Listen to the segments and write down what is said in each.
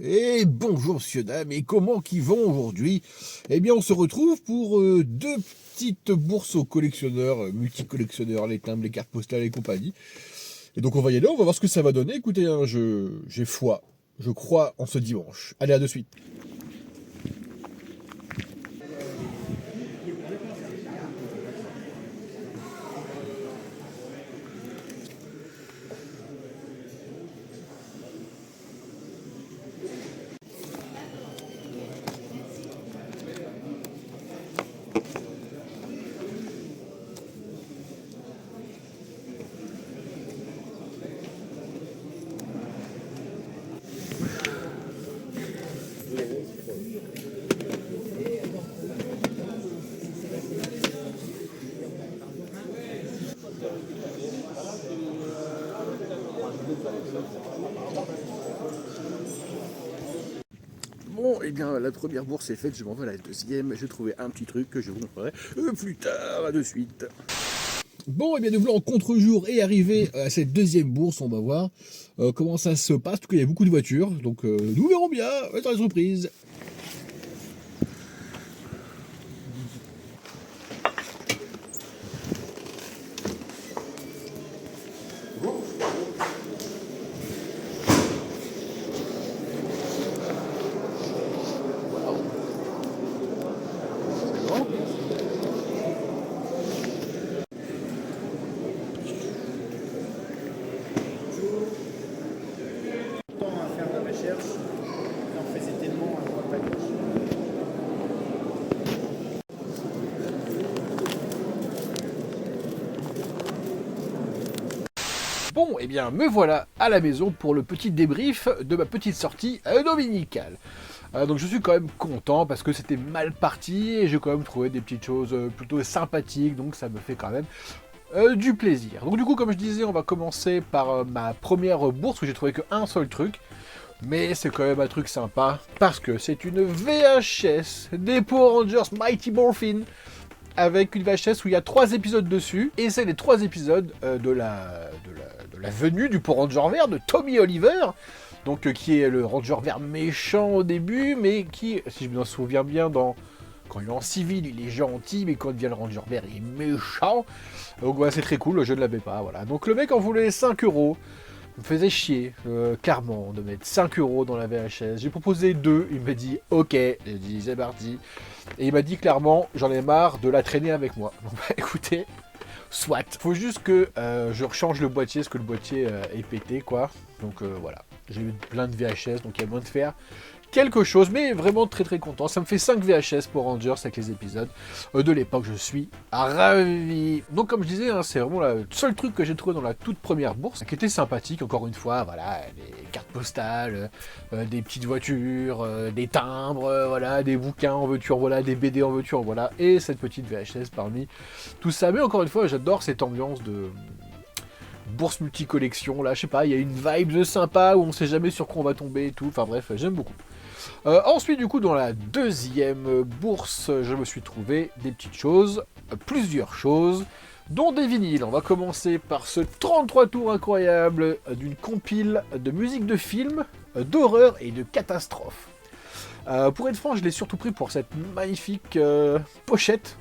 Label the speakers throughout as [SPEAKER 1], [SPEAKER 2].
[SPEAKER 1] Et bonjour monsieur, dame, et comment qu'ils vont aujourd'hui? Eh bien on se retrouve pour deux petites bourses aux collectionneurs, multicollectionneurs, les timbres, les cartes postales et compagnie. Et donc on va y aller, on va voir ce que ça va donner. Écoutez, hein, j'ai foi, je crois en ce dimanche. Allez, à de suite. Bon, eh bien, la première bourse est faite, je m'en vais à la deuxième. J'ai trouvé un petit truc que je vous montrerai plus tard, à de suite. Bon, eh bien, nous voulons en contre-jour et arriver à cette deuxième bourse. On va voir comment ça se passe. En tout cas, il y a beaucoup de voitures, donc nous verrons bien. Dans la surprise.
[SPEAKER 2] Temps à faire de la recherche, et on faisait tellement à droite à gauche.
[SPEAKER 1] Bon, eh bien, me voilà à la maison pour le petit débrief de ma petite sortie dominicale. Donc je suis quand même content parce que c'était mal parti et j'ai quand même trouvé des petites choses plutôt sympathiques, donc ça me fait quand même du plaisir. Donc du coup, comme je disais, on va commencer par ma première bourse où j'ai trouvé qu'un seul truc. Mais c'est quand même un truc sympa parce que c'est une VHS des Power Rangers Mighty Morphin avec une VHS où il y a 3 épisodes dessus, et c'est les 3 épisodes de la venue du Power Ranger vert de Tommy Oliver, donc qui est le Ranger vert méchant au début, mais qui, si je me souviens bien, quand il est en civil, il est gentil, mais quand il devient le Ranger vert, il est méchant. Donc voilà, c'est très cool, je ne l'avais pas, voilà. Donc le mec en voulait 5 euros. Me faisait chier, clairement, de mettre 5 euros dans la VHS. J'ai proposé 2, il m'a dit ok, j'ai dit c'est parti. Et il m'a dit clairement, j'en ai marre de la traîner avec moi. Donc bah écoutez, soit. Faut juste que je rechange le boîtier, parce que le boîtier est pété, quoi. Donc voilà, j'ai eu plein de VHS, donc il y a moyen de faire quelque chose, mais vraiment très très content. Ça me fait 5 VHS pour Rangers avec les épisodes de l'époque, je suis ravi. Donc comme je disais, hein, c'est vraiment le seul truc que j'ai trouvé dans la toute première bourse, qui était sympathique, encore une fois, voilà, des cartes postales, des petites voitures, des timbres, voilà, des bouquins en voiture, voilà, des BD en voiture, voilà, et cette petite VHS parmi tout ça. Mais encore une fois, j'adore cette ambiance de bourse multi-collection, là, je sais pas, il y a une vibe sympa où on sait jamais sur quoi on va tomber et tout, enfin bref, j'aime beaucoup. Ensuite, du coup, dans la deuxième bourse, je me suis trouvé des petites choses, plusieurs choses, dont des vinyles. On va commencer par ce 33 tours incroyable d'une compile de musique de film, d'horreur et de catastrophe. Pour être franc, je l'ai surtout pris pour cette magnifique pochette.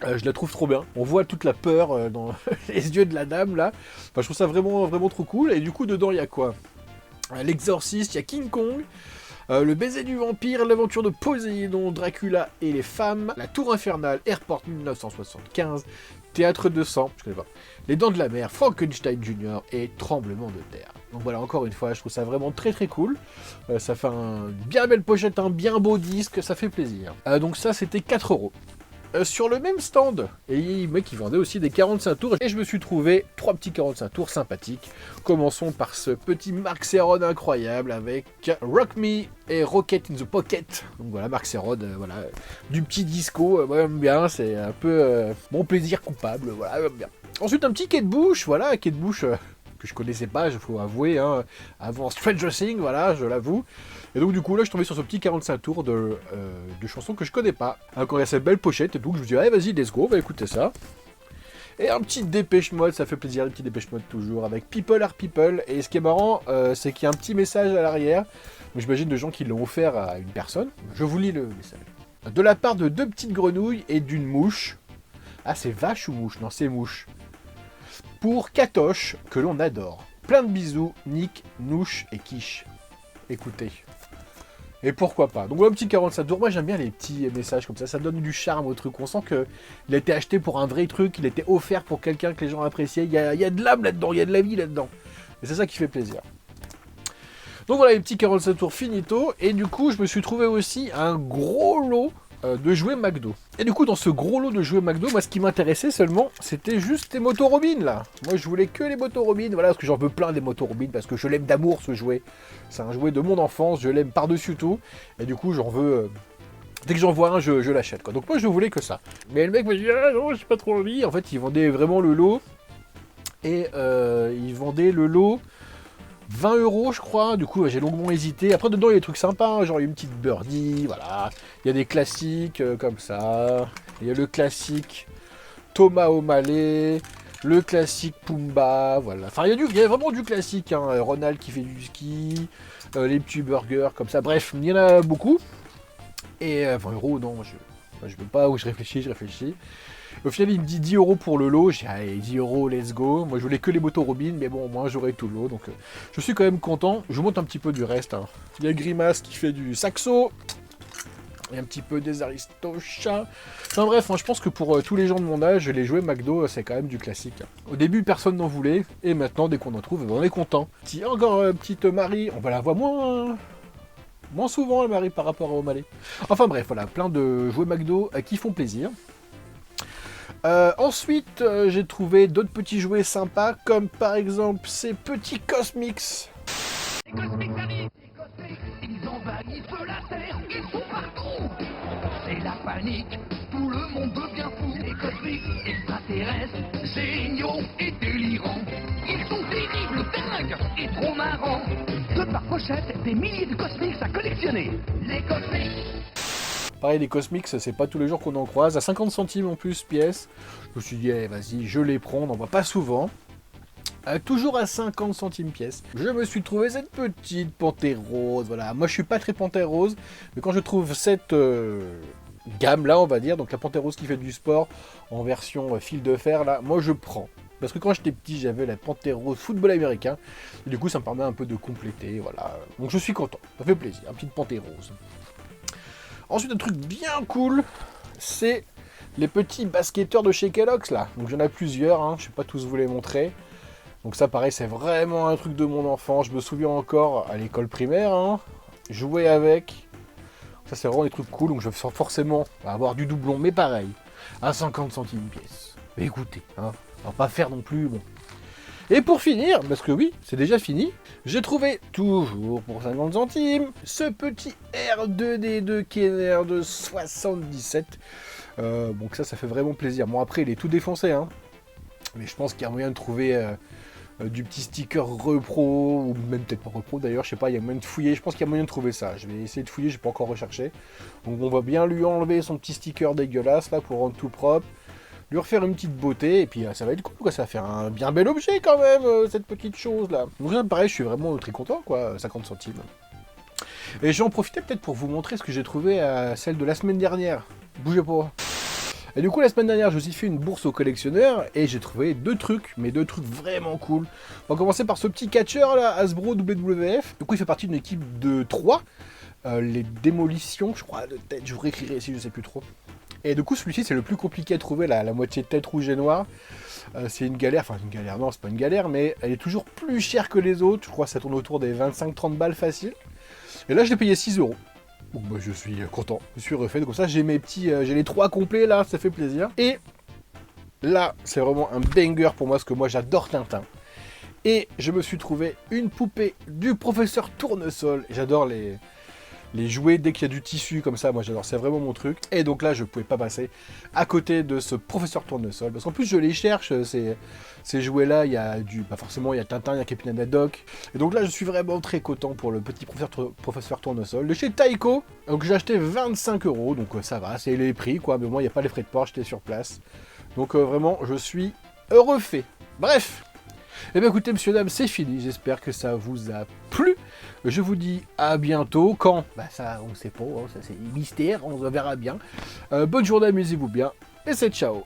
[SPEAKER 1] Je la trouve trop bien. On voit toute la peur dans les yeux de la dame là. Enfin, je trouve ça vraiment, vraiment trop cool. Et du coup, dedans, il y a quoi? L'Exorciste, il y a King Kong. Le baiser du vampire, l'aventure de Poséidon, Dracula et les femmes, la tour infernale, Airport 1975, Théâtre de sang, je connais pas, les dents de la mer, Frankenstein Jr. et Tremblement de terre. Donc voilà, encore une fois, je trouve ça vraiment très très cool. Ça fait une bien belle pochette, un bien beau disque, ça fait plaisir. Donc ça, c'était 4 euros. Sur le même stand, et le mec il vendait aussi des 45 tours, et je me suis trouvé 3 petits 45 tours sympathiques. Commençons par ce petit Marc Serron incroyable avec Rock Me et Rocket in the Pocket. Donc voilà, Marc Serron, voilà, du petit disco, moi j'aime bien, c'est un peu mon plaisir coupable, voilà, j'aime bien. Ensuite un petit Kate Bush, voilà, Kate Bush que je connaissais pas, il faut avouer, hein, avant Stranger Things, voilà, je l'avoue. Et donc du coup là je suis tombé sur ce petit 45 tours de chansons que je connais pas. Encore il y a cette belle pochette et donc je me dis allez vas-y let's go, on va écouter ça. Et un petit Dépêche Mode, ça fait plaisir, un petit Dépêche Mode toujours, avec People are People. Et ce qui est marrant, c'est qu'il y a un petit message à l'arrière. J'imagine de gens qui l'ont offert à une personne. Je vous lis le message. De la part de 2 petites grenouilles et d'une mouche. Ah, c'est vache ou mouche? Non, c'est mouche. Pour Katoche, que l'on adore. Plein de bisous, Nick, Nouche et Quiche. Écoutez. Et pourquoi pas. Donc voilà, un petit 45 tours. Moi j'aime bien les petits messages comme ça donne du charme au truc. On sent qu'il a été acheté pour un vrai truc, il a été offert pour quelqu'un que les gens appréciaient. Il y a de l'âme là-dedans, il y a de la vie là-dedans. Et c'est ça qui fait plaisir. Donc voilà, les petits 47 tours finito. Et du coup, je me suis trouvé aussi un gros lot de jouets McDo. Et du coup, dans ce gros lot de jouets McDo, moi ce qui m'intéressait seulement, c'était juste les motos Robin là. Moi je voulais que les motos Robin, voilà, parce que j'en veux plein des motos Robin, parce que je l'aime d'amour ce jouet. C'est un jouet de mon enfance, je l'aime par-dessus tout. Et du coup, j'en veux. Dès que j'en vois un, je l'achète quoi. Donc moi je voulais que ça. Mais le mec me dit ah non, j'ai pas trop envie. En fait, il vendait vraiment le lot. Et il vendait le lot 20 € je crois, du coup j'ai longuement hésité. Après dedans il y a des trucs sympas, hein, genre une petite birdie, voilà. Il y a des classiques comme ça. Il y a le classique Thomas O'Malley, le classique Pumba, voilà. Enfin il y a vraiment du classique, hein. Ronald qui fait du ski, les petits burgers comme ça. Bref, il y en a beaucoup. Et 20 € non, je veux pas, où je réfléchis. Au final, il me dit 10 € pour le lot. J'ai dit, allez, 10 €, let's go. Moi, je voulais que les motos Robin, mais bon, moi, j'aurai tout le lot. Donc, je suis quand même content. Je vous montre un petit peu du reste. Hein. Il y a Grimace qui fait du saxo. Et un petit peu des Aristochats. Enfin bref, hein, je pense que pour tous les gens de mon âge, les jouets McDo, c'est quand même du classique. Au début, personne n'en voulait. Et maintenant, dès qu'on en trouve, on est content. Encore petite Marie, on va la voir moins souvent, la Marie, par rapport à O'Malley. Enfin bref, voilà, plein de jouets McDo qui font plaisir. Ensuite, j'ai trouvé d'autres petits jouets sympas, comme par exemple ces petits Cosmix.
[SPEAKER 3] Les Cosmix arrivent, les Cosmix, ils envahissent la Terre, ils sont partout. C'est la panique, tout le monde devient fou. Les Cosmix, extraterrestres, géniaux et délirants. Ils sont terribles, dingues et trop marrants. Deux par pochette, des milliers de Cosmix à collectionner. Les Cosmix.
[SPEAKER 1] Pareil, les Cosmix, c'est pas tous les jours qu'on en croise. À 50 centimes en plus pièce. Je me suis dit, vas-y, je les prends, on n'en voit pas souvent. Toujours à 50 centimes pièce. Je me suis trouvé cette petite panthère rose. Voilà, moi je suis pas très panthère rose, mais quand je trouve cette gamme là, on va dire, donc la panthère rose qui fait du sport en version fil de fer là, moi je prends. Parce que quand j'étais petit, j'avais la panthère rose football américain. Et du coup, ça me permet un peu de compléter. Voilà. Donc je suis content. Ça fait plaisir. Un petit panthère rose. Ensuite, un truc bien cool, c'est les petits basketteurs de chez Kellogg's là. Donc j'en ai plusieurs, hein, je ne vais pas tous vous les montrer. Donc ça pareil, c'est vraiment un truc de mon enfant. Je me souviens encore à l'école primaire, hein, jouer avec. Ça c'est vraiment des trucs cool, donc je vais forcément avoir du doublon, mais pareil, à 50 centimes pièce. Mais écoutez, hein, on va pas faire non plus, bon. Et pour finir, parce que oui, c'est déjà fini, j'ai trouvé, toujours pour 50 centimes, ce petit R2D2 Kenner de 77. Donc ça fait vraiment plaisir. Bon après, il est tout défoncé, hein. Mais je pense qu'il y a moyen de trouver du petit sticker repro, ou même peut-être pas repro d'ailleurs, je sais pas, il y a moyen de fouiller, je pense qu'il y a moyen de trouver ça. Je vais essayer de fouiller, j'ai pas encore recherché. Donc on va bien lui enlever son petit sticker dégueulasse là pour rendre tout propre. Lui refaire une petite beauté, et puis ça va être cool, quoi. Ça va faire un bien bel objet quand même, cette petite chose là. Donc là, pareil, je suis vraiment très content, quoi, 50 centimes. Et j'en profitais peut-être pour vous montrer ce que j'ai trouvé à celle de la semaine dernière. Bougez pas. Et du coup, la semaine dernière, je vous ai fait une bourse aux collectionneurs, et j'ai trouvé deux trucs, mais deux trucs vraiment cool. On va commencer par ce petit catcheur là, Hasbro WWF. Du coup, il fait partie d'une équipe de 3. Les démolitions, je crois, de tête, je vous réécrirai ici, je sais plus trop. Et du coup, celui-ci, c'est le plus compliqué à trouver, la moitié de tête rouge et noire. C'est une galère, enfin une galère, non, c'est pas une galère, mais elle est toujours plus chère que les autres. Je crois que ça tourne autour des 25-30 balles facile. Et là, je l'ai payé 6 €. Donc bah, je suis content, je suis refait. Comme ça, j'ai mes petits, j'ai les 3 complets là, ça fait plaisir. Et là, c'est vraiment un banger pour moi, parce que moi, j'adore Tintin. Et je me suis trouvé une poupée du professeur Tournesol. J'adore les jouets dès qu'il y a du tissu comme ça, moi j'adore, c'est vraiment mon truc. Et donc là, je pouvais pas passer à côté de ce professeur Tournesol, parce qu'en plus je les cherche, ces jouets-là, il y a forcément il y a Tintin, il y a Captain Haddock. Et donc là, je suis vraiment très content pour le petit professeur Tournesol de chez Taiko. Donc j'ai acheté 25 €, donc ça va, c'est les prix quoi, mais moi il n'y a pas les frais de port, j'étais sur place. Donc vraiment, je suis refait. Bref. Eh bien écoutez, messieurs, dames, c'est fini. J'espère que ça vous a plu. Je vous dis à bientôt. Quand? Bah ça, on ne sait pas. Hein, ça c'est mystère. On verra bien. Bonne journée, amusez-vous bien. Et c'est ciao.